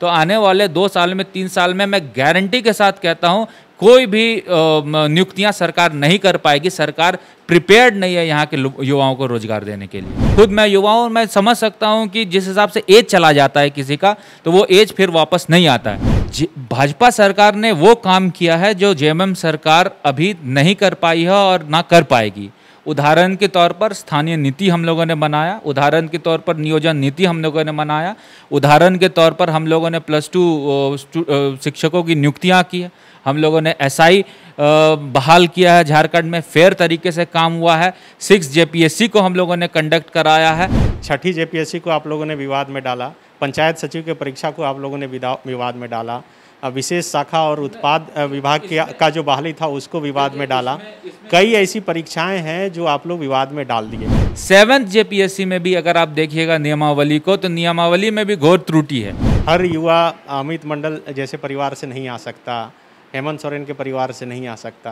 तो आने वाले 2 साल में 3 साल में मैं गारंटी के साथ कहता हूँ कोई भी नियुक्तियां सरकार नहीं कर पाएगी। सरकार प्रिपेयर्ड नहीं है यहाँ के युवाओं को रोजगार देने के लिए। खुद मैं युवाओं मैं समझ सकता हूँ कि जिस हिसाब से एज चला जाता है किसी का, तो वो एज फिर वापस नहीं आता है। भाजपा सरकार ने वो काम किया है जो जेएमएम सरकार अभी नहीं कर पाई है और ना कर पाएगी। उदाहरण के तौर पर स्थानीय नीति हम लोगों ने बनाया, उदाहरण के तौर पर नियोजन नीति हम लोगों ने बनाया, उदाहरण के तौर पर हम लोगों ने +2 शिक्षकों की नियुक्तियां की है, हम लोगों ने एसआई बहाल किया है, झारखंड में फेयर तरीके से काम हुआ है, 6 जेपीएससी को हम लोगों ने कंडक्ट कराया है। 6ठी जेपीएससी को आप लोगों ने विवाद में डाला, पंचायत सचिव के परीक्षा को आप लोगों ने विवाद में डाला, विशेष शाखा और उत्पाद विभाग का जो बहाली था उसको विवाद में डाला। कई ऐसी परीक्षाएं हैं जो आप लोग विवाद में डाल दिए। 7th जेपीएससी में भी अगर आप देखिएगा नियमावली को, तो नियमावली में भी घोर त्रुटि है। हर युवा अमित मंडल जैसे परिवार से नहीं आ सकता, हेमंत सोरेन के परिवार से नहीं आ सकता।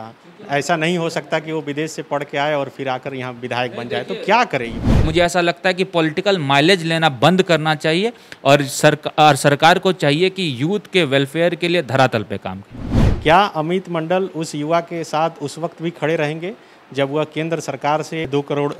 ऐसा नहीं हो सकता कि वो विदेश से पढ़ के आए और फिर आकर यहाँ विधायक बन जाए, तो क्या करेगी? मुझे ऐसा लगता है कि पॉलिटिकल माइलेज लेना बंद करना चाहिए और सरकार को चाहिए कि यूथ के वेलफेयर के लिए धरातल पे काम करें। क्या अमित मंडल उस युवा के साथ उस वक्त भी खड़े रहेंगे जब वह केंद्र सरकार से 2 करोड़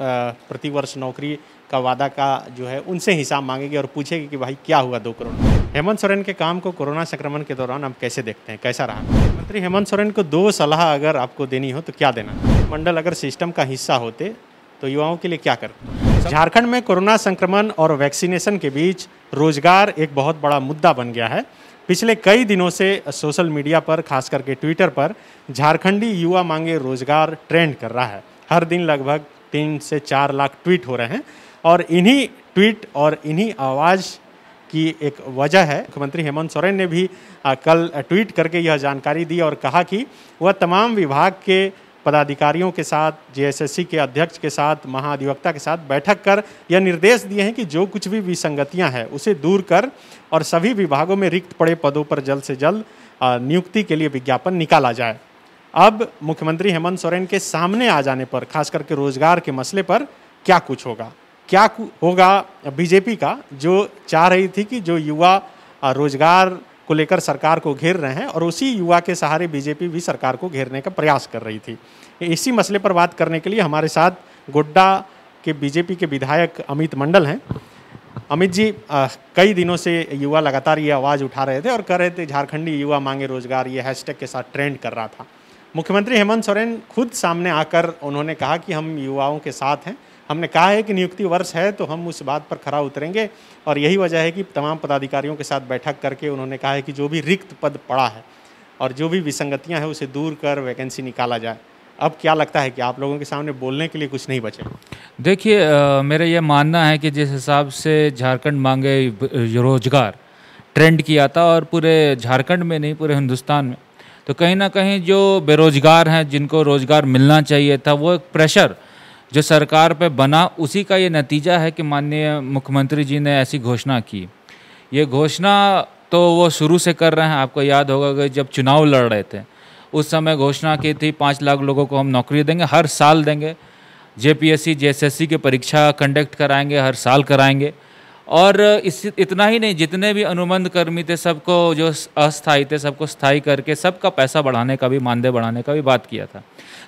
प्रतिवर्ष नौकरी का वादा का जो है उनसे हिसाब मांगेगी और पूछेगी कि भाई क्या हुआ 2 करोड़? हेमंत सोरेन के काम को कोरोना संक्रमण के दौरान आप कैसे देखते हैं, कैसा रहा? मंत्री हेमंत सोरेन को 2 सलाह अगर आपको देनी हो तो क्या देना? मंडल अगर सिस्टम का हिस्सा होते तो युवाओं के लिए क्या करते? झारखंड में कोरोना संक्रमण और वैक्सीनेशन के बीच रोजगार एक बहुत बड़ा मुद्दा बन गया है। पिछले कई दिनों से सोशल मीडिया पर, खास करके ट्विटर पर, झारखंडी युवा मांगे रोजगार ट्रेंड कर रहा है। हर दिन लगभग 3 से 4 लाख ट्वीट हो रहे हैं और इन्हीं ट्वीट और इन्हीं आवाज़ की एक वजह है। मुख्यमंत्री हेमंत सोरेन ने भी कल ट्वीट करके यह जानकारी दी और कहा कि वह तमाम विभाग के पदाधिकारियों के साथ, जेएसएससी के अध्यक्ष के साथ, महाधिवक्ता के साथ बैठक कर यह निर्देश दिए हैं कि जो कुछ भी विसंगतियां हैं उसे दूर कर और सभी विभागों में रिक्त पड़े पदों पर जल्द से जल्द नियुक्ति के लिए विज्ञापन निकाला जाए। अब मुख्यमंत्री हेमंत सोरेन के सामने आ जाने पर, खास करके रोजगार के मसले पर क्या कुछ होगा? क्या होगा बीजेपी का, जो चाह रही थी कि जो युवा रोजगार को लेकर सरकार को घेर रहे हैं और उसी युवा के सहारे बीजेपी भी सरकार को घेरने का प्रयास कर रही थी। इसी मसले पर बात करने के लिए हमारे साथ गोड्डा के बीजेपी के विधायक अमित मंडल हैं। अमित जी, कई दिनों से युवा लगातार ये आवाज़ उठा रहे थे और कह रहे थे झारखंडी युवा मांगे रोजगार, ये हैशटैग के साथ ट्रेंड कर रहा था। मुख्यमंत्री हेमंत सोरेन खुद सामने आकर उन्होंने कहा कि हम युवाओं के साथ हैं, हमने कहा है कि नियुक्ति वर्ष है तो हम उस बात पर खरा उतरेंगे और यही वजह है कि तमाम पदाधिकारियों के साथ बैठक करके उन्होंने कहा है कि जो भी रिक्त पद पड़ा है और जो भी विसंगतियां हैं उसे दूर कर वैकेंसी निकाला जाए। अब क्या लगता है कि आप लोगों के सामने बोलने के लिए कुछ नहीं बचे? देखिए, मेरा ये मानना है कि जिस हिसाब से झारखंड मांगे रोजगार ट्रेंड किया था और पूरे झारखंड में नहीं पूरे हिंदुस्तान में, तो कहीं ना कहीं जो बेरोजगार हैं जिनको रोजगार मिलना चाहिए था, वो एक प्रेशर जो सरकार पे बना, उसी का ये नतीजा है कि माननीय मुख्यमंत्री जी ने ऐसी घोषणा की। ये घोषणा तो वो शुरू से कर रहे हैं। आपको याद होगा कि जब चुनाव लड़ रहे थे उस समय घोषणा की थी 5 लाख लोगों को हम नौकरी देंगे, हर साल देंगे, जेपीएससी जेएसएससी की परीक्षा कंडक्ट कराएंगे, हर साल कराएंगे। और इतना ही नहीं, जितने भी अनुबंध कर्मी थे सबको, जो अस्थायी थे सबको स्थायी करके सबका पैसा बढ़ाने का भी, मानदेय बढ़ाने का भी बात किया था।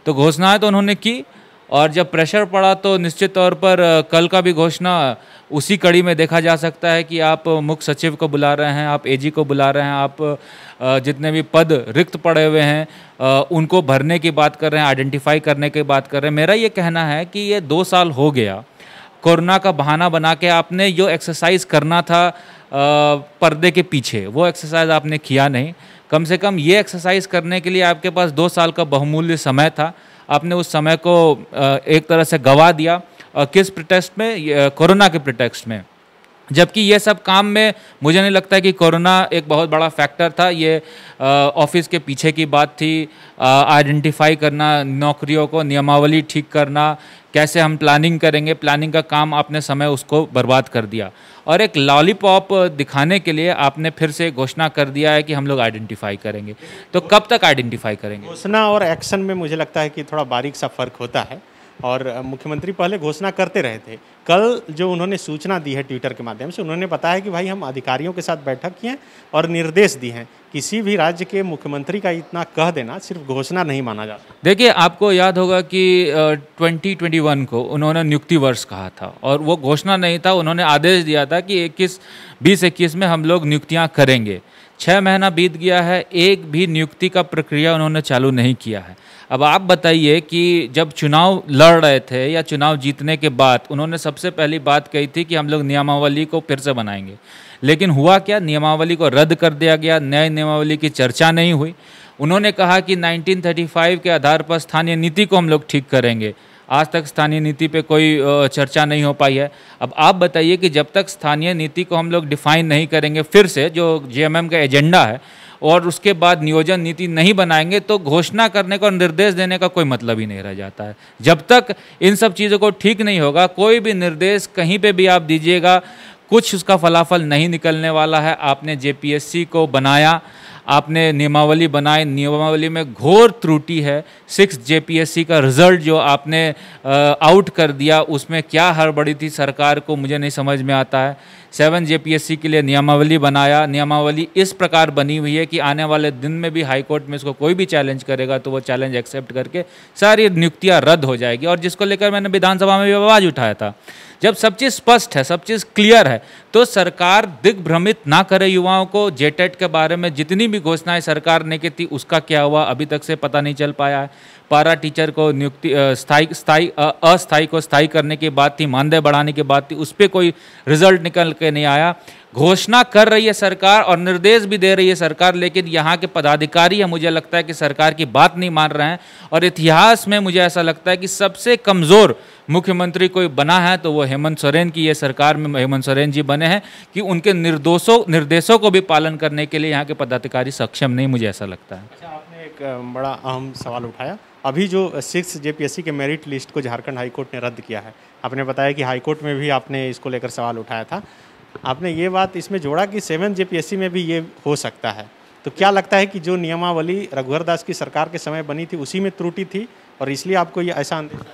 तो घोषणाएं तो उन्होंने की और जब प्रेशर पड़ा तो निश्चित तौर पर कल का भी घोषणा उसी कड़ी में देखा जा सकता है कि आप मुख्य सचिव को बुला रहे हैं, आप एजी को बुला रहे हैं, आप जितने भी पद रिक्त पड़े हुए हैं उनको भरने की बात कर रहे हैं, आइडेंटिफाई करने की बात कर रहे हैं। मेरा ये कहना है कि ये 2 साल हो गया, कोरोना का बहाना बना के आपने जो एक्सरसाइज करना था पर्दे के पीछे, वो एक्सरसाइज आपने किया नहीं। कम से कम ये एक्सरसाइज करने के लिए आपके पास 2 साल का बहुमूल्य समय था, आपने उस समय को एक तरह से गवा दिया। किस प्रिटेक्स्ट में? कोरोना के प्रिटेक्स्ट में। जबकि ये सब काम में मुझे नहीं लगता कि कोरोना एक बहुत बड़ा फैक्टर था। ये ऑफिस के पीछे की बात थी, आइडेंटिफाई करना नौकरियों को, नियमावली ठीक करना, कैसे हम प्लानिंग करेंगे, प्लानिंग का काम आपने समय उसको बर्बाद कर दिया और एक लॉलीपॉप दिखाने के लिए आपने फिर से घोषणा कर दिया है कि हम लोग आइडेंटिफाई करेंगे। तो कब तक आइडेंटिफाई करेंगे? घोषणा और एक्शन में मुझे लगता है कि थोड़ा बारीक सा फर्क होता है। और मुख्यमंत्री पहले घोषणा करते रहे थे। कल जो उन्होंने सूचना दी है ट्विटर के माध्यम से, उन्होंने बताया कि भाई हम अधिकारियों के साथ बैठक किए हैं और निर्देश दिए हैं। किसी भी राज्य के मुख्यमंत्री का इतना कह देना सिर्फ घोषणा नहीं माना जाता। देखिए, आपको याद होगा कि 2021 को उन्होंने नियुक्ति वर्ष कहा था और वो घोषणा नहीं था, उन्होंने आदेश दिया था कि 2021 में हम लोग नियुक्तियां करेंगे। 6 महीना बीत गया है, एक भी नियुक्ति का प्रक्रिया उन्होंने चालू नहीं किया है। अब आप बताइए कि जब चुनाव लड़ रहे थे या चुनाव जीतने के बाद उन्होंने सबसे पहली बात कही थी कि हम लोग नियमावली को फिर से बनाएंगे, लेकिन हुआ क्या? नियमावली को रद्द कर दिया गया, नए नियमावली की चर्चा नहीं हुई। उन्होंने कहा कि 1935 के आधार पर स्थानीय नीति को हम लोग ठीक करेंगे। आज तक स्थानीय नीति पे कोई चर्चा नहीं हो पाई है। अब आप बताइए कि जब तक स्थानीय नीति को हम लोग डिफाइन नहीं करेंगे फिर से, जो जेएमएम का एजेंडा है, और उसके बाद नियोजन नीति नहीं बनाएंगे, तो घोषणा करने का और निर्देश देने का कोई मतलब ही नहीं रह जाता है। जब तक इन सब चीज़ों को ठीक नहीं होगा, कोई भी निर्देश कहीं पे भी आप दीजिएगा, कुछ उसका फलाफल नहीं निकलने वाला है। आपने जेपीएससी को बनाया, आपने नियमावली बनाई, नियमावली में घोर त्रुटि है। 6 जेपीएससी का रिजल्ट जो आपने आउट कर दिया, उसमें क्या हड़बड़ी थी सरकार को, मुझे नहीं समझ में आता है। 7 जेपीएससी के लिए नियमावली बनाया, नियमावली इस प्रकार बनी हुई है कि आने वाले दिन में भी हाईकोर्ट में इसको कोई भी चैलेंज करेगा तो वो चैलेंज एक्सेप्ट करके सारी नियुक्तियां रद्द हो जाएगी। और जिसको लेकर मैंने विधानसभा में भी आवाज़ उठाया था, जब सब चीज़ स्पष्ट है, सब चीज़ क्लियर है, तो सरकार दिग्भ्रमित ना करे युवाओं को। जेटेट के बारे में जितनी भी घोषणाएं सरकार ने की थी, उसका क्या हुआ अभी तक से पता नहीं चल पाया है। पारा टीचर को नियुक्ति अस्थायी को स्थायी करने की बात थी, मानदेय बढ़ाने की बात थी, उस पर कोई रिजल्ट निकल के नहीं आया। घोषणा कर रही है सरकार और निर्देश भी दे रही है सरकार, लेकिन यहाँ के पदाधिकारी है, मुझे लगता है कि सरकार की बात नहीं मान रहे हैं। और इतिहास में मुझे ऐसा लगता है कि सबसे कमज़ोर मुख्यमंत्री कोई बना है तो वो हेमंत सोरेन की ये सरकार में हेमंत सोरेन जी बने हैं कि उनके निर्देशों को भी पालन करने के लिए यहाँ के पदाधिकारी सक्षम नहीं, मुझे ऐसा लगता है। अच्छा, आपने एक बड़ा अहम सवाल उठाया। अभी जो 6 जेपीएससी के मेरिट लिस्ट को झारखंड हाईकोर्ट ने रद्द किया है, आपने बताया कि हाईकोर्ट में भी आपने इसको लेकर सवाल उठाया था। आपने ये बात इसमें जोड़ा कि 7 जेपीएससी में भी ये हो सकता है, तो क्या लगता है कि जो नियमावली रघुवर दास की सरकार के समय बनी थी उसी में त्रुटि थी और इसलिए आपको ये ऐसा अंदेशा?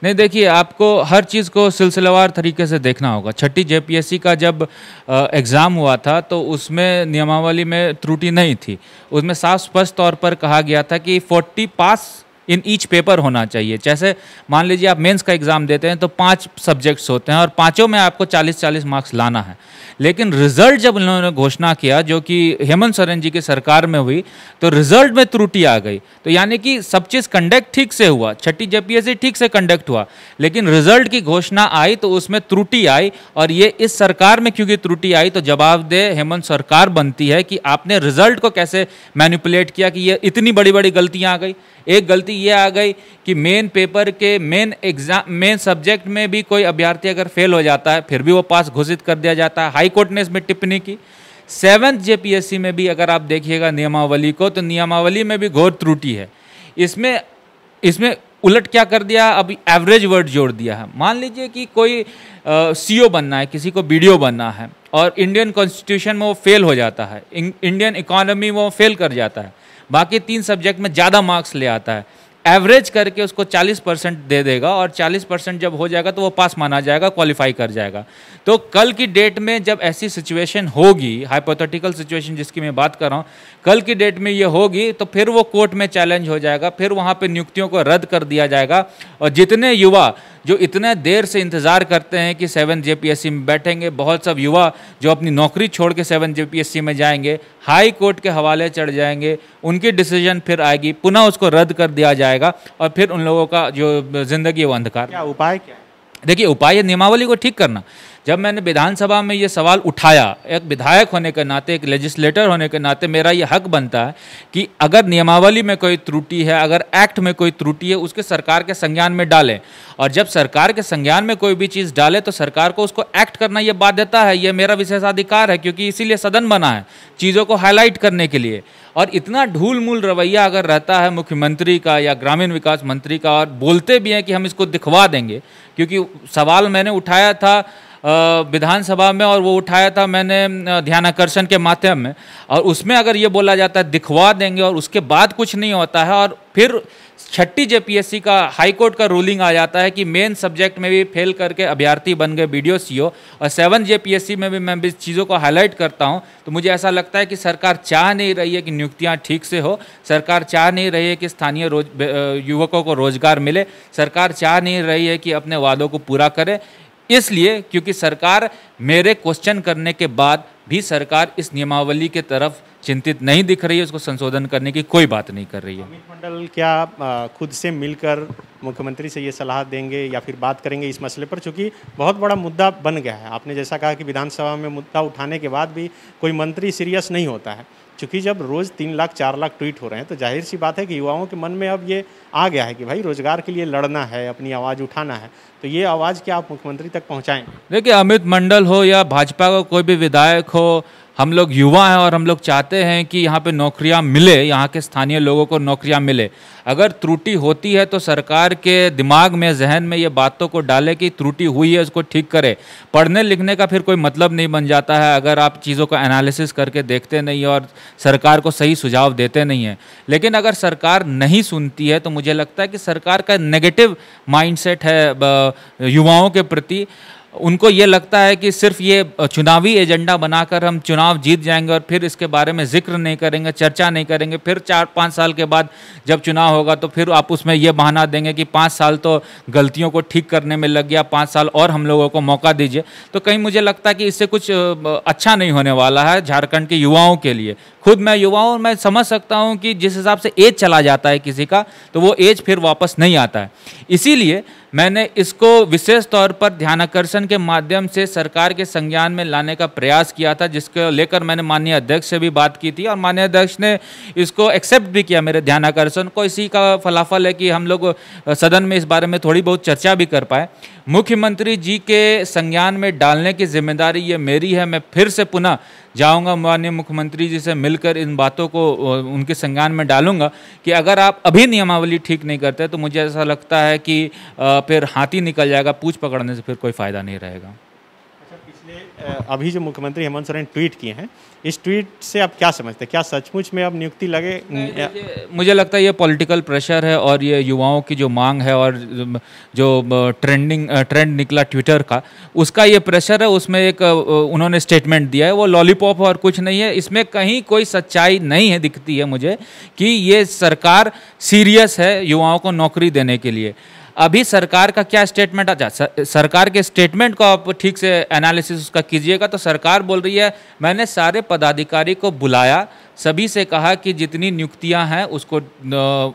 नहीं, देखिए, आपको हर चीज़ को सिलसिलेवार तरीके से देखना होगा। 6ठी जेपीएससी का जब एग्ज़ाम हुआ था तो उसमें नियमावली में त्रुटि नहीं थी। उसमें साफ स्पष्ट तौर पर कहा गया था कि 40 पास इन ईच पेपर होना चाहिए। जैसे मान लीजिए आप मेंस का एग्ज़ाम देते हैं तो 5 सब्जेक्ट्स होते हैं और पाँचों में आपको 40-40 मार्क्स लाना है। लेकिन रिजल्ट जब उन्होंने घोषणा किया, जो कि हेमंत सोरेन जी की सरकार में हुई, तो रिजल्ट में त्रुटि आ गई। तो यानी कि सब चीज़ कंडक्ट ठीक से हुआ, 6ठी जेपीएससी ठीक से कंडक्ट हुआ, लेकिन रिजल्ट की घोषणा आई तो उसमें त्रुटि आई। और ये इस सरकार में क्योंकि त्रुटि आई तो जवाबदेह हेमंत सरकार बनती है कि आपने रिजल्ट को कैसे मैनिपुलेट किया कि ये इतनी बड़ी बड़ी गलतियाँ आ गई। एक गलती ये आ गई कि मेन पेपर के मेन सब्जेक्ट में भी कोई अभ्यर्थी अगर फेल हो जाता है फिर भी वो पास घोषित कर दिया जाता है। हाई कोर्ट ने इसमें टिप्पणी की। 7th जेपीएससी में भी अगर आप देखिएगा नियमावली को, तो नियमावली में भी घोर त्रुटि है। इसमें उलट क्या कर दिया, अभी एवरेज वर्ड जोड़ दिया है। मान लीजिए कि कोई सीओ बनना है, किसी को बीडीओ बनना है और इंडियन कॉन्स्टिट्यूशन में वो फेल हो जाता है, इंडियन इकोनॉमी में वो फेल कर जाता है, बाकी 3 सब्जेक्ट में ज़्यादा मार्क्स ले आता है, एवरेज करके उसको 40% दे देगा और 40% जब हो जाएगा तो वो पास माना जाएगा, क्वालिफाई कर जाएगा। तो कल की डेट में जब ऐसी सिचुएशन होगी, हाइपोथेटिकल सिचुएशन जिसकी मैं बात कर रहा हूँ, कल की डेट में ये होगी तो फिर वो कोर्ट में चैलेंज हो जाएगा, फिर वहाँ पे नियुक्तियों को रद्द कर दिया जाएगा। और जितने युवा जो इतने देर से इंतज़ार करते हैं कि 7 जेपीएससी में बैठेंगे, बहुत सब युवा जो अपनी नौकरी छोड़ के 7 जेपीएससी में जाएंगे, हाई कोर्ट के हवाले चढ़ जाएंगे, उनकी डिसीजन फिर आएगी, पुनः उसको रद्द कर दिया जाएगा और फिर उन लोगों का जो ज़िंदगी है वो अंधकार। क्या उपाय क्या है? देखिए, उपाय है नियमावली को ठीक करना। जब मैंने विधानसभा में ये सवाल उठाया, एक विधायक होने के नाते, एक लेजिस्लेटर होने के नाते मेरा ये हक बनता है कि अगर नियमावली में कोई त्रुटि है, अगर एक्ट में कोई त्रुटि है, उसके सरकार के संज्ञान में डालें। और जब सरकार के संज्ञान में कोई भी चीज़ डाले तो सरकार को उसको एक्ट करना ये बाध्यता है, ये मेरा विशेषाधिकार है, क्योंकि इसीलिए सदन बना है, चीज़ों को हाईलाइट करने के लिए। और इतना ढूल मूल रवैया अगर रहता है मुख्यमंत्री का या ग्रामीण विकास मंत्री का, और बोलते भी हैं कि हम इसको दिखवा देंगे, क्योंकि सवाल मैंने उठाया था विधानसभा में और वो उठाया था मैंने ध्यानाकर्षण के माध्यम में, और उसमें अगर ये बोला जाता है दिखवा देंगे और उसके बाद कुछ नहीं होता है और फिर छठी जेपीएससी का हाई कोर्ट का रूलिंग आ जाता है कि मेन सब्जेक्ट में भी फेल करके अभ्यर्थी बन गए बीडीओ सीओ, और 7 जेपीएससी में भी मैं इस चीज़ों को हाईलाइट करता हूं, तो मुझे ऐसा लगता है कि सरकार चाह नहीं रही है कि नियुक्तियां ठीक से हो, सरकार चाह नहीं रही है कि स्थानीय युवकों को रोजगार मिले, सरकार चाह नहीं रही है कि अपने वादों को पूरा करे। इसलिए क्योंकि सरकार मेरे क्वेश्चन करने के बाद भी सरकार इस नियमावली के तरफ चिंतित नहीं दिख रही है, उसको संशोधन करने की कोई बात नहीं कर रही है। अमित मंडल क्या खुद से मिलकर मुख्यमंत्री से ये सलाह देंगे या फिर बात करेंगे इस मसले पर, चूँकि बहुत बड़ा मुद्दा बन गया है? आपने जैसा कहा कि विधानसभा में मुद्दा उठाने के बाद भी कोई मंत्री सीरियस नहीं होता है, चूँकि जब रोज़ 3 लाख 4 लाख ट्वीट हो रहे हैं तो जाहिर सी बात है कि युवाओं के मन में अब ये आ गया है कि भाई रोजगार के लिए लड़ना है, अपनी आवाज़ उठाना है, तो ये आवाज़ क्या आप मुख्यमंत्री तक पहुँचाएंगे? देखिए, अमित मंडल हो या भाजपा का कोई भी विधायक हो, हम लोग युवा हैं और हम लोग चाहते हैं कि यहाँ पे नौकरियाँ मिले, यहाँ के स्थानीय लोगों को नौकरियाँ मिले। अगर त्रुटि होती है तो सरकार के दिमाग में, जहन में ये बातों को डाले कि त्रुटि हुई है, उसको ठीक करे। पढ़ने लिखने का फिर कोई मतलब नहीं बन जाता है अगर आप चीज़ों को एनालिसिस करके देखते नहीं और सरकार को सही सुझाव देते नहीं हैं। लेकिन अगर सरकार नहीं सुनती है तो मुझे लगता है कि सरकार का नेगेटिव माइंडसेट है युवाओं के प्रति। उनको ये लगता है कि सिर्फ ये चुनावी एजेंडा बनाकर हम चुनाव जीत जाएंगे और फिर इसके बारे में जिक्र नहीं करेंगे, चर्चा नहीं करेंगे, फिर 4-5 साल के बाद जब चुनाव होगा तो फिर आप उसमें ये बहाना देंगे कि 5 साल तो गलतियों को ठीक करने में लग गया, 5 साल और हम लोगों को मौका दीजिए। तो कहीं मुझे लगता है कि इससे कुछ अच्छा नहीं होने वाला है झारखंड के युवाओं के लिए। खुद मैं युवा हूँ, मैं समझ सकता हूँ कि जिस हिसाब से एज चला जाता है किसी का, तो वो एज फिर वापस नहीं आता है। इसीलिए मैंने इसको विशेष तौर पर ध्यानाकर्षण के माध्यम से सरकार के संज्ञान में लाने का प्रयास किया था, जिसको लेकर मैंने माननीय अध्यक्ष से भी बात की थी और माननीय अध्यक्ष ने इसको एक्सेप्ट भी किया मेरे ध्यानाकर्षण को। इसी का फलाफल है कि हम लोग सदन में इस बारे में थोड़ी बहुत चर्चा भी कर पाए। मुख्यमंत्री जी के संज्ञान में डालने की जिम्मेदारी ये मेरी है। मैं फिर से पुनः जाऊंगा माननीय मुख्यमंत्री जी से मिलकर इन बातों को उनके संज्ञान में डालूंगा कि अगर आप अभी नियमावली ठीक नहीं करते तो मुझे ऐसा लगता है कि फिर हाथी निकल जाएगा, पूंछ पकड़ने से फिर कोई फ़ायदा नहीं रहेगा। अच्छा, पिछले अभी जो मुख्यमंत्री हेमंत सोरेन ट्वीट किए हैं, इस ट्वीट से आप क्या समझते हैं? क्या सचमुच में अब नियुक्ति लगे? मुझे लगता है ये पॉलिटिकल प्रेशर है और ये युवाओं की जो मांग है और जो ट्रेंड निकला ट्विटर का, उसका ये प्रेशर है। उसमें एक उन्होंने स्टेटमेंट दिया है, वो लॉलीपॉप और कुछ नहीं है। इसमें कहीं कोई सच्चाई नहीं है, दिखती है मुझे कि ये सरकार सीरियस है युवाओं को नौकरी देने के लिए। अभी सरकार का क्या स्टेटमेंट आ सरकार के स्टेटमेंट को आप ठीक से एनालिसिस उसका कीजिएगा तो सरकार बोल रही है मैंने सारे पदाधिकारी को बुलाया, सभी से कहा कि जितनी नियुक्तियां हैं उसको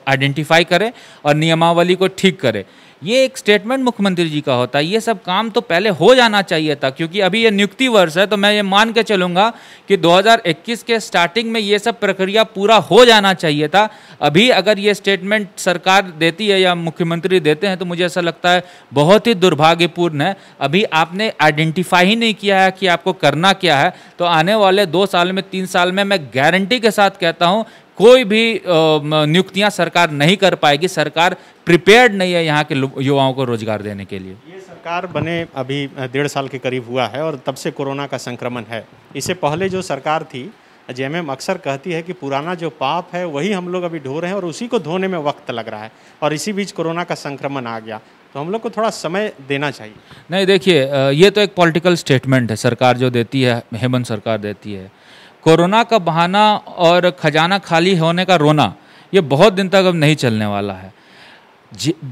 आइडेंटिफाई करें और नियमावली को ठीक करें। ये एक स्टेटमेंट मुख्यमंत्री जी का होता है। ये सब काम तो पहले हो जाना चाहिए था, क्योंकि अभी ये नियुक्ति वर्ष है। तो मैं ये मान के चलूँगा कि 2021 के स्टार्टिंग में ये सब प्रक्रिया पूरा हो जाना चाहिए था। अभी अगर ये स्टेटमेंट सरकार देती है या मुख्यमंत्री देते हैं तो मुझे ऐसा लगता है बहुत ही दुर्भाग्यपूर्ण है। अभी आपने आइडेंटिफाई ही नहीं किया है कि आपको करना क्या है। तो आने वाले 2 साल में, 3 साल में मैं गारंटी के साथ कहता हूँ कोई भी नियुक्तियां सरकार नहीं कर पाएगी। सरकार प्रिपेयर्ड नहीं है यहाँ के युवाओं को रोजगार देने के लिए। ये सरकार बने अभी 1.5 साल के करीब हुआ है और तब से कोरोना का संक्रमण है। इससे पहले जो सरकार थी, जेएमएम अक्सर कहती है कि पुराना जो पाप है वही हम लोग अभी ढो रहे हैं और उसी को धोने में वक्त लग रहा है, और इसी बीच कोरोना का संक्रमण आ गया। तो हम लोग को थोड़ा समय देना चाहिए। नहीं, देखिए, ये तो एक पॉलिटिकल स्टेटमेंट है सरकार जो देती है, हेमंत सरकार देती है। कोरोना का बहाना और खजाना खाली होने का रोना ये बहुत दिन तक अब नहीं चलने वाला है।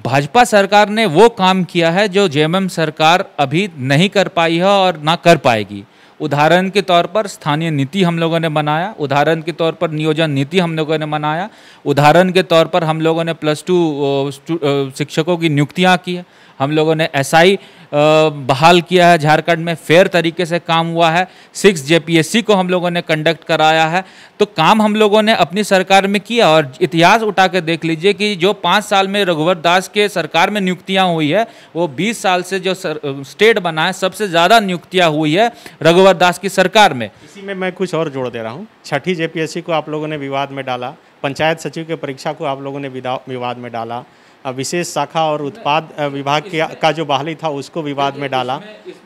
भाजपा सरकार ने वो काम किया है जो जेएमएम सरकार अभी नहीं कर पाई है और ना कर पाएगी। उदाहरण के तौर पर स्थानीय नीति हम लोगों ने बनाया, उदाहरण के तौर पर नियोजन नीति हम लोगों ने बनाया, उदाहरण के तौर पर हम लोगों ने +2 शिक्षकों की नियुक्तियां की है, हम लोगों ने एसआई बहाल किया है, झारखंड में फेयर तरीके से काम हुआ है, 6 जेपीएससी को हम लोगों ने कंडक्ट कराया है। तो काम हम लोगों ने अपनी सरकार में किया। और इतिहास उठा के देख लीजिए कि जो 5 साल में रघुवर दास के सरकार में नियुक्तियां हुई है, वो 20 साल से जो स्टेट बना है सबसे ज़्यादा नियुक्तियां हुई है रघुवर दास की सरकार में। इसी में मैं कुछ और जोड़ दे रहा हूँ। 6ठी जेपीएससी को आप लोगों ने विवाद में डाला, पंचायत सचिव के परीक्षा को आप लोगों ने विवाद में डाला, विशेष शाखा और उत्पाद विभाग का जो बहाली था उसको विवाद में डाला।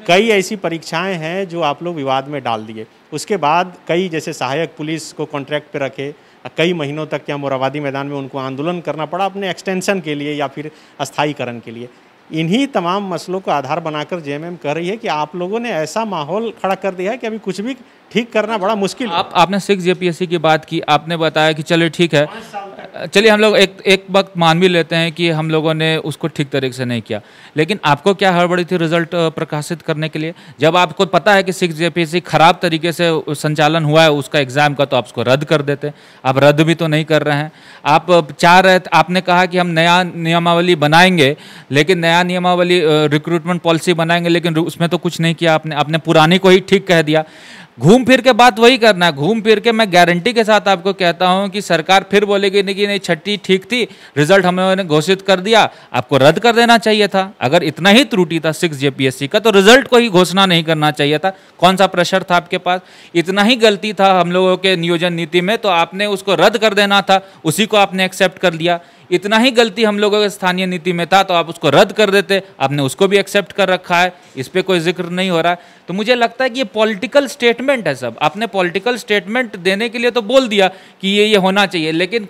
कई ऐसी परीक्षाएं हैं जो आप लोग विवाद में डाल दिए। उसके बाद कई जैसे सहायक पुलिस को कॉन्ट्रैक्ट पे रखे, कई महीनों तक क्या मोराबादी मैदान में उनको आंदोलन करना पड़ा अपने एक्सटेंशन के लिए या फिर अस्थायीकरण के लिए। इन्हीं तमाम मसलों को आधार बनाकर जेएमएम कह रही है कि आप लोगों ने ऐसा माहौल खड़ा कर दिया है कि अभी कुछ भी ठीक करना बड़ा मुश्किल। आपने 6 जेपीएससी की बात की, आपने बताया कि चलिए ठीक है, चलिए हम लोग एक वक्त मान भी लेते हैं कि हम लोगों ने उसको ठीक तरीके से नहीं किया, लेकिन आपको क्या हड़बड़ी थी रिजल्ट प्रकाशित करने के लिए? जब आपको पता है कि 6 जेपीएससी खराब तरीके से संचालन हुआ है उसका एग्जाम का, तो आप उसको रद्द कर देते। आप रद्द भी तो नहीं कर रहे हैं। आप चाह रहे, आपने कहा कि हम नया नियमावली बनाएंगे, लेकिन नया नियमावली रिक्रूटमेंट पॉलिसी बनाएंगे, लेकिन उसमें तो कुछ नहीं किया आपने पुरानी को ही ठीक कह दिया। घूम फिर के बात वही करना है। घूम फिर के मैं गारंटी के साथ आपको कहता हूं कि सरकार फिर बोलेगी नहीं कि नहीं छठी ठीक थी, रिजल्ट हमने घोषित कर दिया, आपको रद्द कर देना चाहिए था। अगर इतना ही त्रुटि था 6 जेपीएससी का, तो रिजल्ट को ही घोषणा नहीं करना चाहिए था। कौन सा प्रेशर था आपके पास? इतना ही गलती था हम लोगों के नियोजन नीति में, तो आपने उसको रद्द कर देना था, उसी को आपने एक्सेप्ट कर लिया। इतना ही गलती हम लोगों के स्थानीय नीति में था, तो आप उसको रद्द कर देते, आपने उसको भी एक्सेप्ट कर रखा है, इस पर कोई जिक्र नहीं हो रहा है। तो मुझे लगता है कि ये पॉलिटिकल स्टेटमेंट है सब। आपने पॉलिटिकल स्टेटमेंट देने के लिए तो बोल दिया कि ये होना चाहिए, लेकिन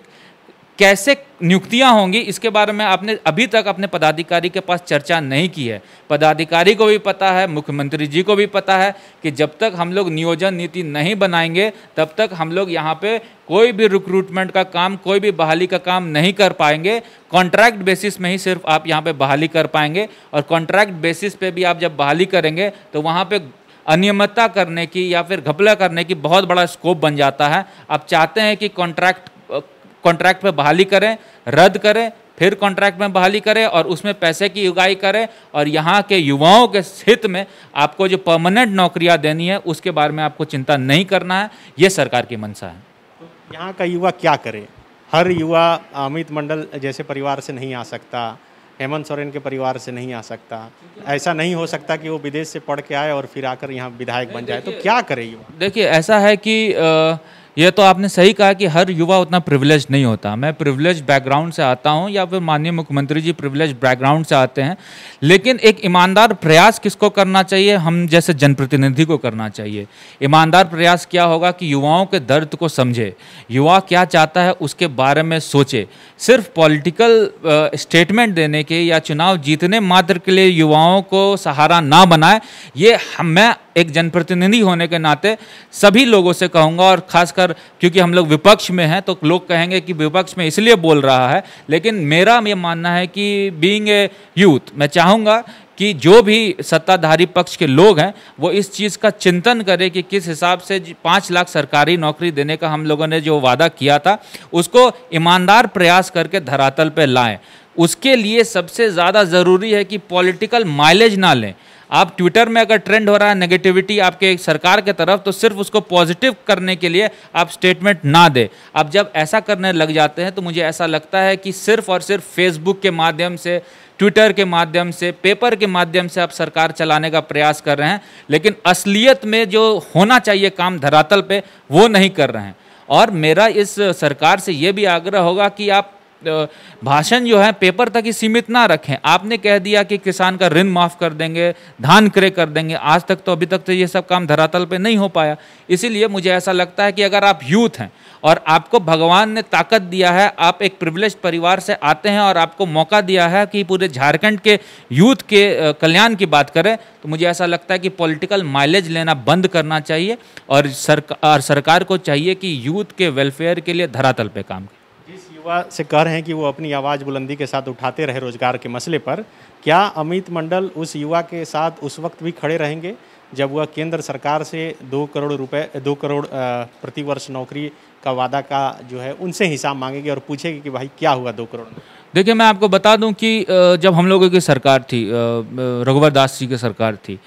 कैसे नियुक्तियां होंगी इसके बारे में आपने अभी तक अपने पदाधिकारी के पास चर्चा नहीं की है। पदाधिकारी को भी पता है, मुख्यमंत्री जी को भी पता है कि जब तक हम लोग नियोजन नीति नहीं बनाएंगे तब तक हम लोग यहाँ पे कोई भी रिक्रूटमेंट का काम, कोई भी बहाली का काम नहीं कर पाएंगे। कॉन्ट्रैक्ट बेसिस में ही सिर्फ आप यहाँ पे बहाली कर पाएंगे, और कॉन्ट्रैक्ट बेसिस पे भी आप जब बहाली करेंगे तो वहाँ पे अनियमितता करने की या फिर घपला करने की बहुत बड़ा स्कोप बन जाता है। आप चाहते हैं कि कॉन्ट्रैक्ट पे बहाली करें, रद्द करें, फिर कॉन्ट्रैक्ट में बहाली करें और उसमें पैसे की उगाही करें, और यहाँ के युवाओं के हित में आपको जो परमानेंट नौकरियां देनी है उसके बारे में आपको चिंता नहीं करना है। ये सरकार की मंशा है। तो यहाँ का युवा क्या करे? हर युवा अमित मंडल जैसे परिवार से नहीं आ सकता, हेमंत सोरेन के परिवार से नहीं आ सकता। ऐसा नहीं हो सकता कि वो विदेश से पढ़ के आए और फिर आकर यहाँ विधायक बन जाए। तो क्या करे युवा? देखिए, ऐसा है कि ये तो आपने सही कहा कि हर युवा उतना प्रिविलेज नहीं होता। मैं प्रिविलेज बैकग्राउंड से आता हूं, या फिर माननीय मुख्यमंत्री जी प्रिविलेज बैकग्राउंड से आते हैं, लेकिन एक ईमानदार प्रयास किसको करना चाहिए? हम जैसे जनप्रतिनिधि को करना चाहिए। ईमानदार प्रयास क्या होगा कि युवाओं के दर्द को समझे, युवा क्या चाहता है उसके बारे में सोचे। सिर्फ पॉलिटिकल स्टेटमेंट देने के या चुनाव जीतने मात्र के लिए युवाओं को सहारा ना बनाए। ये मैं एक जनप्रतिनिधि होने के नाते सभी लोगों से कहूँगा, और खासकर क्योंकि हम लोग विपक्ष में हैं तो लोग कहेंगे कि विपक्ष में इसलिए बोल रहा है, लेकिन मेरा ये मानना है कि बीइंग ए यूथ, मैं चाहूँगा कि जो भी सत्ताधारी पक्ष के लोग हैं वो इस चीज़ का चिंतन करें कि किस हिसाब से 5 लाख सरकारी नौकरी देने का हम लोगों ने जो वादा किया था उसको ईमानदार प्रयास करके धरातल पे लाएं। उसके लिए सबसे ज़्यादा ज़रूरी है कि पॉलिटिकल माइलेज ना लें। आप ट्विटर में अगर ट्रेंड हो रहा है नेगेटिविटी आपके सरकार के तरफ, तो सिर्फ उसको पॉजिटिव करने के लिए आप स्टेटमेंट ना दें। आप जब ऐसा करने लग जाते हैं तो मुझे ऐसा लगता है कि सिर्फ और सिर्फ फेसबुक के माध्यम से, ट्विटर के माध्यम से, पेपर के माध्यम से आप सरकार चलाने का प्रयास कर रहे हैं, लेकिन असलियत में जो होना चाहिए काम धरातल पे वो नहीं कर रहे हैं। और मेरा इस सरकार से ये भी आग्रह होगा कि आप भाषण जो है पेपर तक ही सीमित ना रखें। आपने कह दिया कि किसान का ऋण माफ़ कर देंगे, धान क्रय कर देंगे, आज तक तो अभी तक तो ये सब काम धरातल पे नहीं हो पाया। इसीलिए मुझे ऐसा लगता है कि अगर आप यूथ हैं और आपको भगवान ने ताकत दिया है, आप एक प्रिविलेज परिवार से आते हैं और आपको मौका दिया है कि पूरे झारखंड के यूथ के कल्याण की बात करें, तो मुझे ऐसा लगता है कि पॉलिटिकल माइलेज लेना बंद करना चाहिए और सरकार को चाहिए कि यूथ के वेलफेयर के लिए धरातल पे काम करें। जिस युवा से कह रहे हैं कि वो अपनी आवाज़ बुलंदी के साथ उठाते रहे रोजगार के मसले पर, क्या अमित मंडल उस युवा के साथ उस वक्त भी खड़े रहेंगे जब वह केंद्र सरकार से 2 करोड़ प्रतिवर्ष नौकरी का वादा का जो है उनसे हिसाब मांगेगी और पूछेगी कि भाई क्या हुआ 2 करोड़? देखिए, मैं आपको बता दूं कि जब हम लोगों की सरकार थी, रघुवर दास जी की सरकार थी,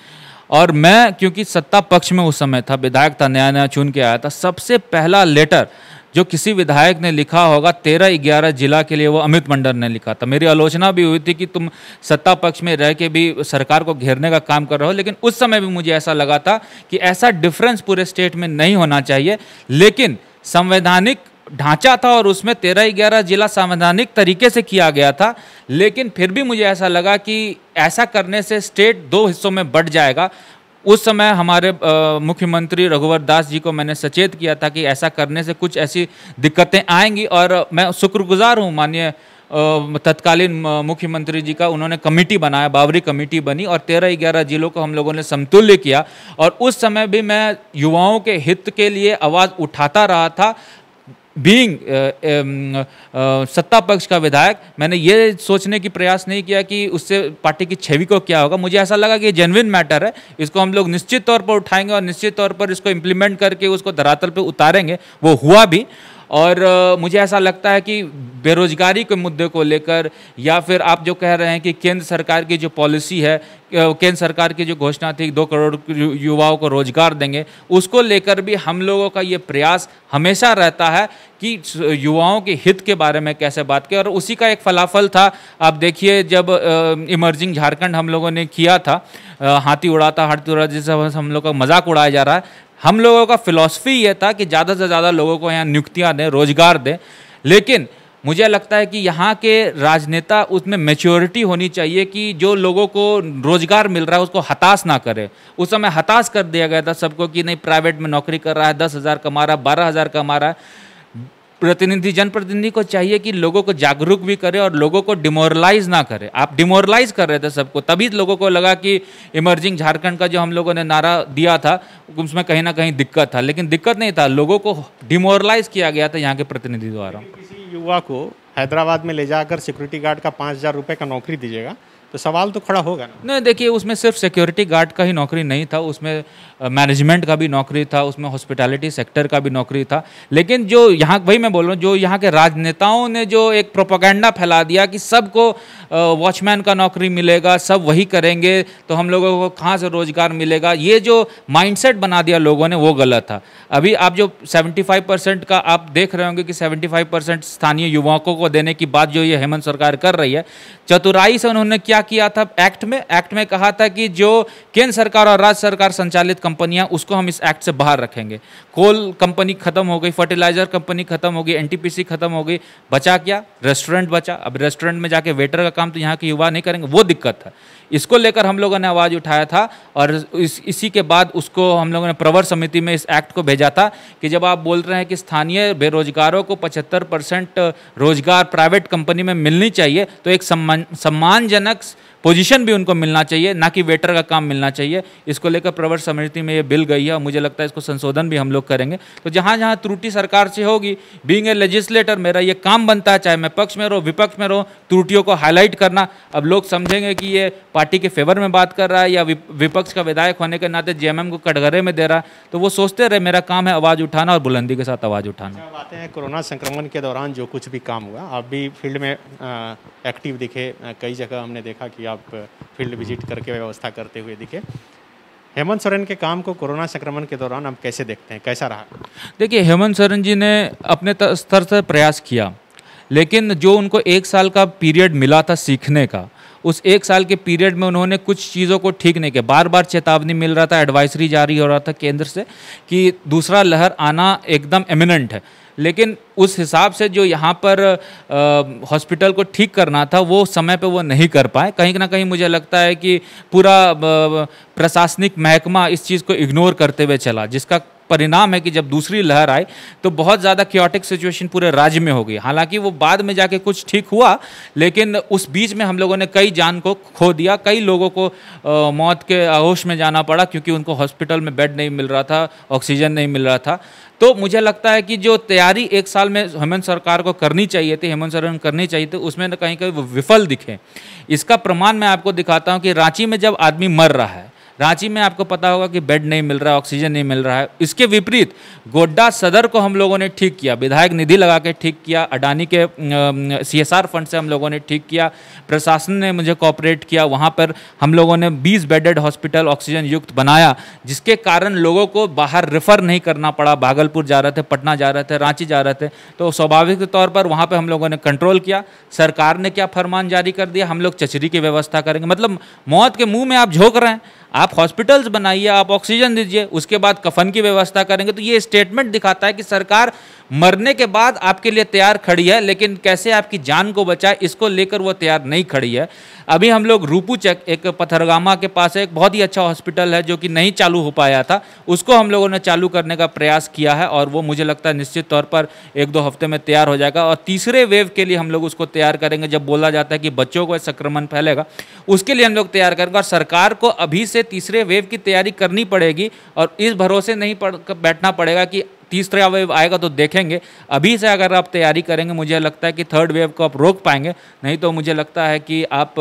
और मैं क्योंकि सत्ता पक्ष में उस समय था, विधायक था, नया नया चुन के आया था, सबसे पहला लेटर जो किसी विधायक ने लिखा होगा 13-11 जिला के लिए वो अमित मंडल ने लिखा था। मेरी आलोचना भी हुई थी कि तुम सत्ता पक्ष में रह के भी सरकार को घेरने का काम कर रहे हो, लेकिन उस समय भी मुझे ऐसा लगा था कि ऐसा डिफरेंस पूरे स्टेट में नहीं होना चाहिए। लेकिन संवैधानिक ढांचा था और उसमें 13-11 जिला संवैधानिक तरीके से किया गया था, लेकिन फिर भी मुझे ऐसा लगा कि ऐसा करने से स्टेट दो हिस्सों में बंट जाएगा। उस समय हमारे मुख्यमंत्री रघुवर दास जी को मैंने सचेत किया था कि ऐसा करने से कुछ ऐसी दिक्कतें आएंगी, और मैं शुक्रगुजार हूँ माननीय तत्कालीन मुख्यमंत्री जी का। उन्होंने कमेटी बनाया, बावरी कमेटी बनी और 13-11 जिलों को हम लोगों ने समतुल्य किया। और उस समय भी मैं युवाओं के हित के लिए आवाज़ उठाता रहा था। बीइंग सत्ता पक्ष का विधायक, मैंने ये सोचने की प्रयास नहीं किया कि उससे पार्टी की छवि को क्या होगा। मुझे ऐसा लगा कि ये जेन्युइन मैटर है, इसको हम लोग निश्चित तौर पर उठाएंगे और निश्चित तौर पर इसको इम्प्लीमेंट करके उसको धरातल पे उतारेंगे। वो हुआ भी। और मुझे ऐसा लगता है कि बेरोजगारी के मुद्दे को लेकर, या फिर आप जो कह रहे हैं कि केंद्र सरकार की जो पॉलिसी है, केंद्र सरकार की जो घोषणा थी 2 करोड़ युवाओं को रोजगार देंगे, उसको लेकर भी हम लोगों का ये प्रयास हमेशा रहता है कि युवाओं के हित के बारे में कैसे बात करें। और उसी का एक फलाफल था। आप देखिए, जब इमर्जिंग झारखंड हम लोगों ने किया था, हाथी उड़ाता हाथी उड़ा, जिससे हम लोग का मजाक उड़ाया जा रहा है, हम लोगों का फिलॉसफी ये था कि ज़्यादा से ज़्यादा लोगों को यहाँ नियुक्तियाँ दें, रोजगार दें। लेकिन मुझे लगता है कि यहाँ के राजनेता, उसमें मैच्योरिटी होनी चाहिए कि जो लोगों को रोजगार मिल रहा है उसको हताश ना करे। उस समय हताश कर दिया गया था सबको कि नहीं, प्राइवेट में नौकरी कर रहा है, 10,000 कमा रहा है, 12,000 कमा रहा है। जनप्रतिनिधि को चाहिए कि लोगों को जागरूक भी करे और लोगों को डिमोरलाइज ना करे। आप डिमोरलाइज कर रहे थे सबको, तभी लोगों को लगा कि इमर्जिंग झारखंड का जो हम लोगों ने नारा दिया था उसमें कहीं ना कहीं दिक्कत था, लेकिन दिक्कत नहीं था, लोगों को डिमोरलाइज किया गया था यहाँ के प्रतिनिधि द्वारा। किसी युवा को हैदराबाद में ले जाकर सिक्योरिटी गार्ड का 5,000 रुपये का नौकरी दीजिएगा तो सवाल तो खड़ा होगा ना। नहीं, देखिए, उसमें सिर्फ सिक्योरिटी गार्ड का ही नौकरी नहीं था, उसमें मैनेजमेंट का भी नौकरी था, उसमें हॉस्पिटैलिटी सेक्टर का भी नौकरी था। लेकिन जो यहाँ, वही मैं बोल रहा हूँ, जो यहाँ के राजनेताओं ने जो एक प्रोपेगेंडा फैला दिया कि सबको वॉचमैन का नौकरी मिलेगा, सब वही करेंगे, तो हम लोगों को कहाँ से रोजगार मिलेगा, ये जो माइंडसेट बना दिया लोगों ने, वो गलत था। अभी आप जो 75% का आप देख रहे होंगे कि 75% स्थानीय युवाओं को देने की बात जो ये हेमंत सरकार कर रही है, चतुराई से उन्होंने क्या किया था एक्ट में कहा था कि जो केंद्र सरकार और राज्य सरकार संचालित कंपनियां, उसको हम इस एक्ट से बाहर रखेंगे। कोल कंपनी खत्म हो गई, फर्टिलाइजर कंपनी खत्म हो गई, एनटीपीसी खत्म हो गई, बचा क्या? रेस्टोरेंट बचा। अब रेस्टोरेंट में जाके वेटर का काम तो यहाँ के युवा नहीं करेंगे, वो दिक्कत था। इसको लेकर हम लोगों ने आवाज़ उठाया था और इसी के बाद उसको हम लोगों ने प्रवर समिति में इस एक्ट को भेजा था कि जब आप बोल रहे हैं कि स्थानीय बेरोजगारों को 75% रोजगार प्राइवेट कंपनी में मिलनी चाहिए, तो एक सम्मानजनक पोजीशन भी उनको मिलना चाहिए, ना कि वेटर का काम मिलना चाहिए। इसको लेकर प्रवर समिति में ये बिल गई है और मुझे लगता है इसको संशोधन भी हम लोग करेंगे। तो जहाँ जहाँ त्रुटि सरकार से होगी, बीइंग ए लेजिस्लेटर मेरा ये काम बनता है, चाहे मैं पक्ष में रहूँ विपक्ष में रहूँ, त्रुटियों को हाईलाइट करना। अब लोग समझेंगे कि ये पार्टी के फेवर में बात कर रहा है या विपक्ष का विधायक होने के नाते जेएमएम को कटघरे में दे रहा है, तो वो सोचते रहे मेरा काम है आवाज़ उठाना और बुलंदी के साथ आवाज़ उठाना। अब आते हैं कोरोना संक्रमण के दौरान जो कुछ भी काम हुआ, आप भी फील्ड में एक्टिव दिखे, कई जगह हमने देखा कि आप फील्ड विजिट करके व्यवस्था करते हुए दिखे। हेमंत सोरेन के काम को कोरोना संक्रमण के दौरान हम कैसे देखते हैं, कैसा रहा? देखिए, हेमंत सोरेन जी ने अपने स्तर से प्रयास किया, लेकिन जो उनको 1 साल का पीरियड मिला था सीखने का, उस 1 साल के पीरियड में उन्होंने कुछ चीज़ों को ठीक नहीं किया। बार बार चेतावनी मिल रहा था, एडवाइजरी जारी हो रहा था केंद्र से कि दूसरा लहर आना एकदम इमिनेंट है, लेकिन उस हिसाब से जो यहाँ पर हॉस्पिटल को ठीक करना था वो समय पे वो नहीं कर पाए। कहीं ना कहीं मुझे लगता है कि पूरा प्रशासनिक महकमा इस चीज़ को इग्नोर करते हुए चला, जिसका परिणाम है कि जब दूसरी लहर आई तो बहुत ज़्यादा क्योटिक सिचुएशन पूरे राज्य में हो गई। हालांकि वो बाद में जाके कुछ ठीक हुआ, लेकिन उस बीच में हम लोगों ने कई जान को खो दिया, कई लोगों को मौत के आहोश में जाना पड़ा क्योंकि उनको हॉस्पिटल में बेड नहीं मिल रहा था, ऑक्सीजन नहीं मिल रहा था। तो मुझे लगता है कि जो तैयारी 1 साल में हेमंत सरकार को करनी चाहिए थी, हेमंत सोरेन करनी चाहिए थी, उसमें न कहीं कहीं विफल दिखे। इसका प्रमाण मैं आपको दिखाता हूँ कि रांची में जब आदमी मर रहा है, रांची में आपको पता होगा कि बेड नहीं मिल रहा है, ऑक्सीजन नहीं मिल रहा है। इसके विपरीत गोड्डा सदर को हम लोगों ने ठीक किया, विधायक निधि लगा के ठीक किया, अडानी के CSR फंड से हम लोगों ने ठीक किया, प्रशासन ने मुझे कोऑपरेट किया, वहाँ पर हम लोगों ने 20 बेडेड हॉस्पिटल ऑक्सीजन युक्त बनाया, जिसके कारण लोगों को बाहर रेफर नहीं करना पड़ा। भागलपुर जा रहे थे, पटना जा रहे थे, रांची जा रहे थे, तो स्वाभाविक तौर पर वहाँ पर हम लोगों ने कंट्रोल किया। सरकार ने क्या फरमान जारी कर दिया, हम लोग चचरी की व्यवस्था करेंगे। मतलब मौत के मुँह में आप झोंक रहे हैं, आप हॉस्पिटल्स बनाइए, आप ऑक्सीजन दीजिए, उसके बाद कफन की व्यवस्था करेंगे। तो ये स्टेटमेंट दिखाता है कि सरकार मरने के बाद आपके लिए तैयार खड़ी है, लेकिन कैसे आपकी जान को बचाए इसको लेकर वो तैयार नहीं खड़ी है। अभी हम लोग रूपुचक, एक पथरगामा के पास एक बहुत ही अच्छा हॉस्पिटल है जो कि नहीं चालू हो पाया था, उसको हम लोगों ने चालू करने का प्रयास किया है और वो मुझे लगता है निश्चित तौर पर 1-2 हफ्ते में तैयार हो जाएगा। और तीसरे वेव के लिए हम लोग उसको तैयार करेंगे। जब बोला जाता है कि बच्चों को संक्रमण फैलेगा, उसके लिए हम लोग तैयार करेंगे। और सरकार को अभी से तीसरे वेव की तैयारी करनी पड़ेगी और इस भरोसे नहीं बैठना पड़ेगा कि तीसरा वेव आएगा तो देखेंगे। अभी से अगर आप तैयारी करेंगे, मुझे लगता है कि थर्ड वेव को आप रोक पाएंगे, नहीं तो मुझे लगता है कि आप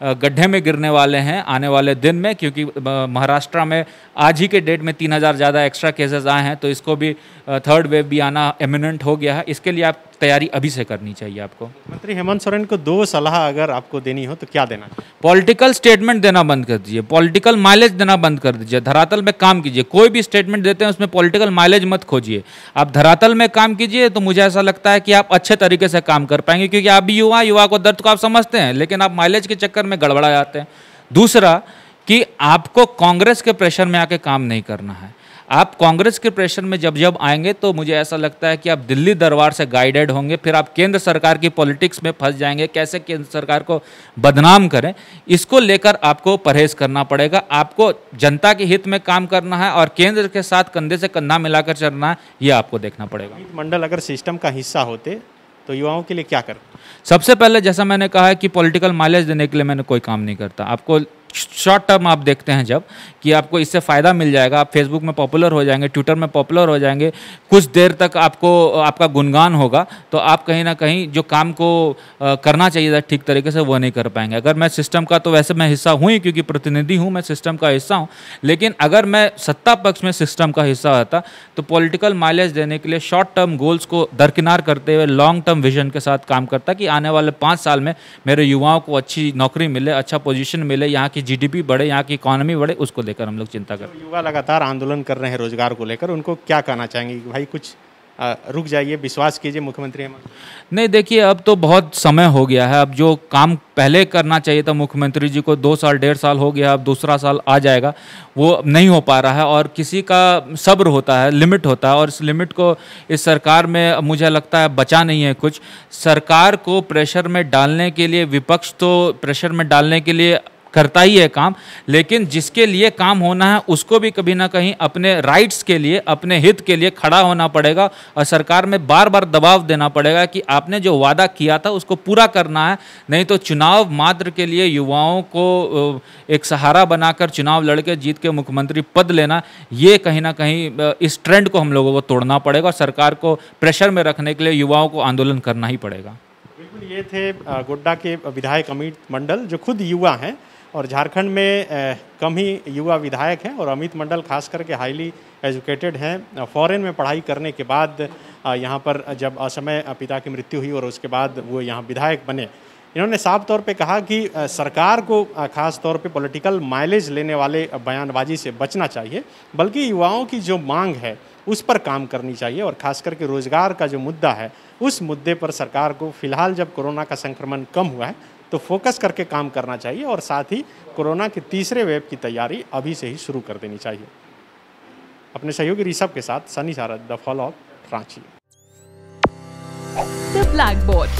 गड्ढे में गिरने वाले हैं आने वाले दिन में। क्योंकि महाराष्ट्र में आज ही के डेट में 3000 ज़्यादा एक्स्ट्रा केसेस आए हैं, तो इसको भी थर्ड वेव भी आना इमिनेंट हो गया है। इसके लिए आप तैयारी अभी से करनी चाहिए आपको। मंत्री हेमंत सोरेन को 2 सलाह अगर आपको देनी हो तो क्या देना? पॉलिटिकल स्टेटमेंट देना बंद कर दीजिए, पॉलिटिकल माइलेज देना बंद कर दीजिए, धरातल में काम कीजिए। कोई भी स्टेटमेंट देते हैं उसमें पॉलिटिकल माइलेज मत खोजिए, आप धरातल में काम कीजिए। तो मुझे ऐसा लगता है कि आप अच्छे तरीके से काम कर पाएंगे, क्योंकि आप भी युवा को दर्द को आप समझते हैं, लेकिन आप माइलेज के चक्कर में गड़बड़ा जाते हैं। दूसरा कि आपको कांग्रेस के प्रेशर में आके काम नहीं करना है। आप कांग्रेस के प्रेशर में जब आएंगे तो मुझे ऐसा लगता है कि आप दिल्ली दरबार से गाइडेड होंगे, फिर आप केंद्र सरकार की पॉलिटिक्स में फंस जाएंगे। कैसे केंद्र सरकार को बदनाम करें, इसको लेकर आपको परहेज करना पड़ेगा। आपको जनता के हित में काम करना है और केंद्र के साथ कंधे से कंधा मिलाकर चलना है, ये आपको देखना पड़ेगा। अमित मंडल अगर सिस्टम का हिस्सा होते तो युवाओं के लिए क्या कर? सबसे पहले जैसा मैंने कहा है कि पॉलिटिकल माइलेज देने के लिए मैंने कोई काम नहीं करता। आपको शॉर्ट टर्म आप देखते हैं जब कि आपको इससे फ़ायदा मिल जाएगा, आप फेसबुक में पॉपुलर हो जाएंगे, ट्विटर में पॉपुलर हो जाएंगे, कुछ देर तक आपको आपका गुणगान होगा, तो आप कहीं ना कहीं जो काम को करना चाहिए था ठीक तरीके से वो नहीं कर पाएंगे। अगर मैं सिस्टम का, तो वैसे मैं हिस्सा हूँ ही, क्योंकि प्रतिनिधि हूँ, मैं सिस्टम का हिस्सा हूँ, लेकिन अगर मैं सत्ता पक्ष में सिस्टम का हिस्सा होता तो पॉलिटिकल माइलेज देने के लिए शॉर्ट टर्म गोल्स को दरकिनार करते हुए लॉन्ग टर्म विजन के साथ काम करता कि आने वाले 5 साल में मेरे युवाओं को अच्छी नौकरी मिले, अच्छा पोजीशन मिले, यहाँ की जीडीपी बढ़े, यहाँ की इकोनॉमी बढ़े, उसको लेकर हम लोग चिंता करते हैं। युवा लगातार आंदोलन कर रहे हैं रोजगार को लेकर, उनको क्या कहना चाहेंगे कि भाई कुछ रुक जाइए, विश्वास कीजिए मुख्यमंत्री हेमंत? नहीं, देखिए अब तो बहुत समय हो गया है। अब जो काम पहले करना चाहिए था मुख्यमंत्री जी को, 2 साल 1.5 साल हो गया, अब दूसरा साल आ जाएगा, वो नहीं हो पा रहा है। और किसी का सब्र होता है, लिमिट होता है, और इस लिमिट को इस सरकार में मुझे लगता है बचा नहीं है कुछ। सरकार को प्रेशर में डालने के लिए, विपक्ष तो प्रेशर में डालने के लिए करता ही है काम, लेकिन जिसके लिए काम होना है उसको भी कभी ना कहीं अपने राइट्स के लिए, अपने हित के लिए खड़ा होना पड़ेगा और सरकार में बार बार दबाव देना पड़ेगा कि आपने जो वादा किया था उसको पूरा करना है। नहीं तो चुनाव मात्र के लिए युवाओं को एक सहारा बनाकर चुनाव लड़के जीत के मुख्यमंत्री पद लेना, ये कहीं ना कहीं इस ट्रेंड को हम लोगों को तोड़ना पड़ेगा और सरकार को प्रेशर में रखने के लिए युवाओं को आंदोलन करना ही पड़ेगा। बिल्कुल, ये थे गोड्डा के विधायक अमित मंडल, जो खुद युवा हैं और झारखंड में कम ही युवा विधायक हैं। और अमित मंडल खास करके हाईली एजुकेटेड हैं, फॉरेन में पढ़ाई करने के बाद यहाँ पर जब असमय पिता की मृत्यु हुई और उसके बाद वो यहाँ विधायक बने, इन्होंने साफ तौर पे कहा कि सरकार को खास तौर पे पॉलिटिकल माइलेज लेने वाले बयानबाजी से बचना चाहिए, बल्कि युवाओं की जो मांग है उस पर काम करनी चाहिए। और खास करके रोजगार का जो मुद्दा है, उस मुद्दे पर सरकार को फिलहाल जब कोरोना का संक्रमण कम हुआ है तो फोकस करके काम करना चाहिए और साथ ही कोरोना के तीसरे वेव की तैयारी अभी से ही शुरू कर देनी चाहिए। अपने सहयोगी ऋषभ के साथ Sunny Sarad, the follow up, Ranchi. The blackboard,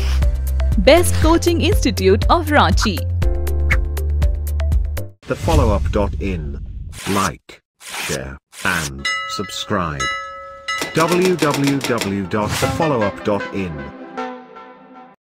best coaching institute of Ranchi. The Follow-up.in. Like, share, and subscribe. www.thefollowup.in